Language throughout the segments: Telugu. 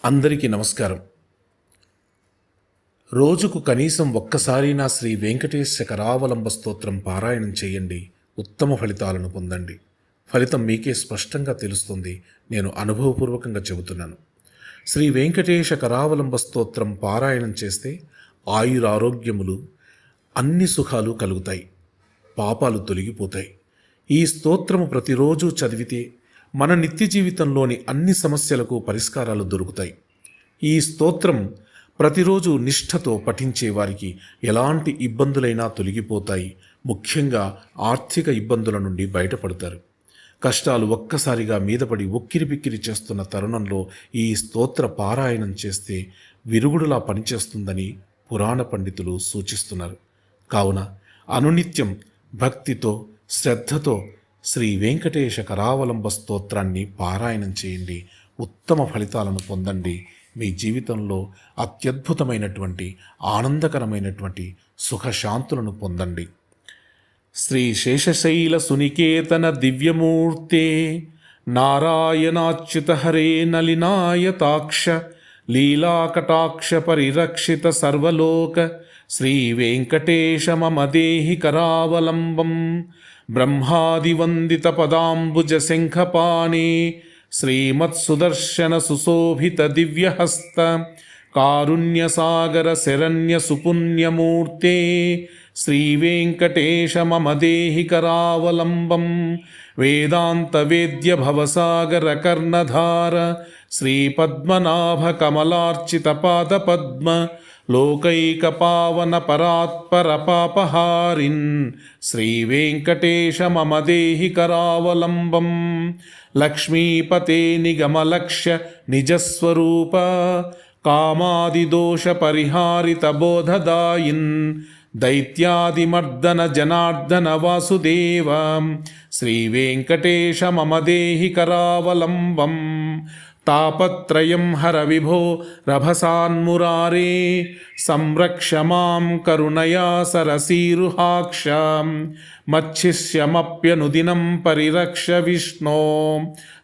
అందరికీ నమస్కారం. రోజుకు కనీసం ఒక్కసారైనా శ్రీ వెంకటేశ కరావలంబ స్తోత్రం పారాయణం చేయండి. ఉత్తమ ఫలితాలను పొందండి. ఫలితం మీకే స్పష్టంగా తెలుస్తుంది. నేను అనుభవపూర్వకంగా చెబుతున్నాను. శ్రీ వెంకటేశ కరావలంబ స్తోత్రం పారాయణం చేస్తే ఆయురారోగ్యములు, అన్ని సుఖాలు కలుగుతాయి. పాపాలు తొలగిపోతాయి. ఈ స్తోత్రము ప్రతిరోజు చదివితే మన నిత్య జీవితంలోని అన్ని సమస్యలకు పరిష్కారాలు దొరుకుతాయి. ఈ స్తోత్రం ప్రతిరోజు నిష్ఠతో పఠించే వారికి ఎలాంటి ఇబ్బందులైనా తొలగిపోతాయి. ముఖ్యంగా ఆర్థిక ఇబ్బందుల నుండి బయటపడతారు. కష్టాలు ఒక్కసారిగా మీదపడి ఉక్కిరిబిక్కిరి చేస్తున్న తరుణంలో ఈ స్తోత్ర పారాయణం చేస్తే విరుగుడులా పనిచేస్తుందని పురాణ పండితులు సూచిస్తున్నారు. కావున అనునిత్యం భక్తితో, శ్రద్ధతో శ్రీ వెంకటేశ కరావలంబ స్తోత్రాన్ని పారాయణం చేయండి. ఉత్తమ ఫలితాలను పొందండి. మీ జీవితంలో అత్యద్భుతమైనటువంటి, ఆనందకరమైనటువంటి సుఖశాంతులను పొందండి. శ్రీ శేషశైల సునికేతన దివ్యమూర్తే నారాయణాచ్యుత హరే నలినాయతాక్ష లీలాకటాక్ష పరిరక్షిత సర్వలోక శ్రీ వెంకటేశ మమ దేహి కరావలంబం బ్రహ్మాదివందిత పదాంబుజ శంఖపాణే శ్రీమత్సుదర్శన సుశోభిత దివ్యహస్త కారుణ్యసాగర శరణ్య సుపుణ్యమూర్తే శ్రీ వెంకటేశ మమ దేహి కరావలంబం వేదాంత వేద్య భవసాగర కర్ణధార శ్రీ పద్మనాభ కమలార్చిత పాద పద్మ లోకైక పావన పరాత్పర పాపహారిన్ శ్రీ వెంకటేశ మమ దేహి కరావలంబం లక్ష్మీపతే నిగమలక్ష్య నిజస్వరూప కామాదిదోష పరిహారిత బోధదాయిన్ దైత్యాదిమర్దన జనార్దన వాసుదేవ శ్రీ వెంకటేశ మమ దేహి కరావలంబం తాపత్రయం హర విభో రభసాన్మురారే సంరక్ష మాం కరుణయా సరసీరుహాక్షాం మచ్ఛిష్యమప్యనుదినం పరిరక్ష విష్ణో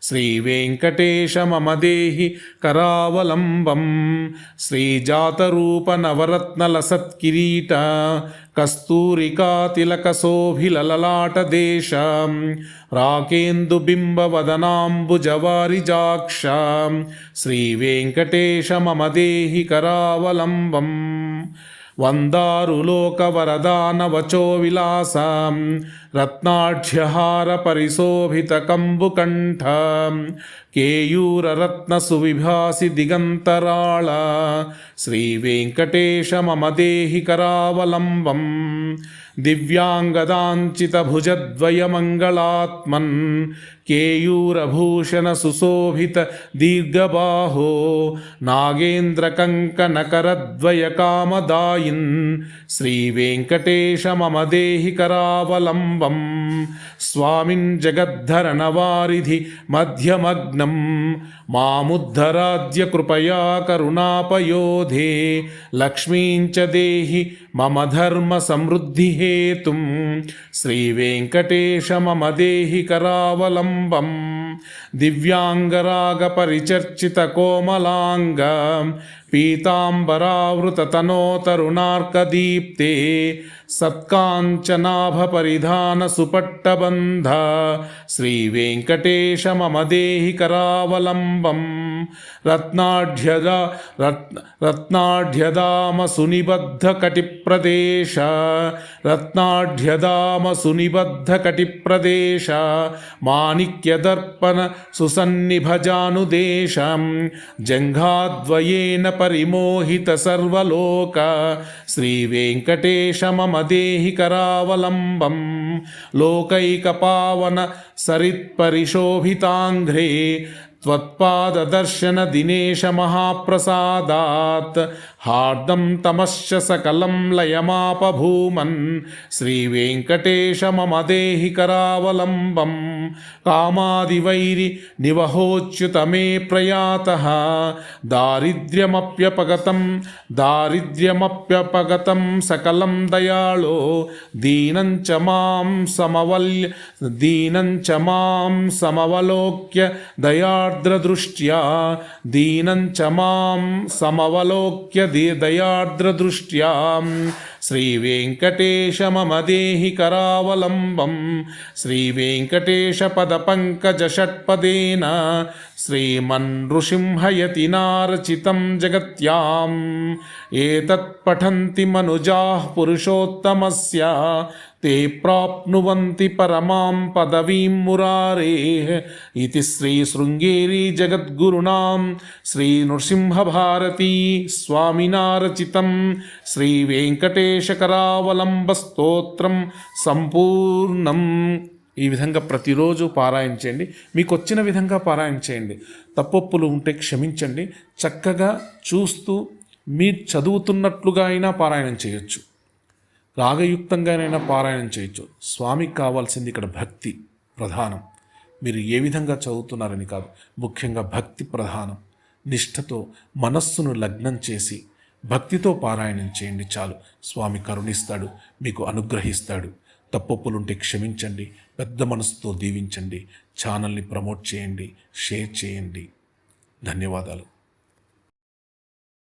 శ్రీ వెంకటేశ మమ దేహి కరావలంబం శ్రీజాతరూప నవరత్నల సత్కిరీట కస్తూరికాతిలక శోభిలలలాట దేశం రాకేందుబింబవదనాంబుజవారిజాక్షాం శ్రీ వెంకటేశ మమ దేహి కరావలంబం వందారులోకవరదానవచో విలాసాం రత్నాఢ్యహార పరిశోభిత కంబుకంఠ కేయూరరత్న సువిభాసి దిగంతరాళ శ్రీ వెంకటేశ మమ దేహి కరావలంబం దివ్యాంగదాంచిత భుజద్వయమంగళాత్మన్ కేయూరభూషణ సుశోభిత దీర్ఘబాహో నాగేంద్ర కంకణకరద్వయ కామదాయిన్ శ్రీ వెంకటేశ మమ దేహి కరావలంబం స్వామిన్ జగద్ధరణ వారిధి మధ్యమగ్నం మాముద్ధరాద్య కృపయా కరుణాపయోధే లక్ష్మీంచ దేహి మమ ధర్మ సమృద్ధి హేతుం శ్రీ వెంకటేశ మమ దేహి కరావలంబం దివ్యాంగరాగ పరిచర్చిత కోమలాంగ పీతాంబరావృత తనోతరుణార్కదీప్తే సత్కాంచనాభ పరిధాన సుపట్టబంధ శ్రీ వెంకటేశ మమ దేహి కరావలంబం రత్నాఢ్యదామ సునిబద్ధ కటిప్రదేశ రత్నాఢ్యదామ సునిబద్ధ కటిప్రదేశ మాణిక్యదర్పణ సుసన్నిభజానుదేశం జంఘాద్వయేన పరిమోహిత సర్వలోక శ్రీ వెంకటేశ మమ దేహి కరావలంబం లోకైక పావన సరిత్పరిశోభితాంఘ్రే త్వత్పాదదర్శన దినేశ మహాప్రసాదాత్ హార్దం తమశ్చ సకలం లయమాపభూమన్ శ్రీ వెంకటేశ మమ దేహి కరావలంబం కామాదివైరి నివహోచ్యుత మే ప్రయాతః దారిద్ర్యమప్యపగతం సకలం దయాళో దీనంచ మాం సమవలోక్య దయార్థ దయార్ద్రదృష్ట్యా దీనం చ మాం సమవలోక్య దయార్ద్రదృష్ట్యా శ్రీవేంకటేశ మమ దేహి కరావలంబం శ్రీవేంకటేశపదపంకజషట్పదేన శ్రీమన్నృసింహయతి నారచితం జగత్యాం ఏతత్పఠन्ति మనుజాః పురుషోత్తమస్య తే ప్రాప్నువంతి పరమాం పదవీం మురారేః ఇతి శ్రీ శృంగేరీ జగద్గురుణాం శ్రీ నృసింహభారతీ స్వామినారచితం శ్రీ వెంకటేశకరావలంబ స్తోత్రం సంపూర్ణం. ఈ విధంగా ప్రతిరోజు పారాయణ చేయండి. మీకు వచ్చిన విధంగా పారాయణ చేయండి. తప్పొప్పులు ఉంటే క్షమించండి. చక్కగా చూస్తూ మీరు చదువుతున్నట్లుగా అయినా పారాయణం చేయొచ్చు, రాగయుక్తంగానైనా పారాయణం చేయొచ్చు. స్వామికి కావాల్సింది ఇక్కడ భక్తి ప్రధానం. మీరు ఏ విధంగా చదువుతున్నారని కాదు, ముఖ్యంగా భక్తి ప్రధానం. నిష్ఠతో మనస్సును లగ్నం చేసి భక్తితో పారాయణం చేయండి చాలు. స్వామి కరుణిస్తాడు, మీకు అనుగ్రహిస్తాడు. తప్పొప్పులుంటే క్షమించండి, పెద్ద మనసుతో దీవించండి. ఛానల్ని ప్రమోట్ చేయండి, షేర్ చేయండి. ధన్యవాదాలు.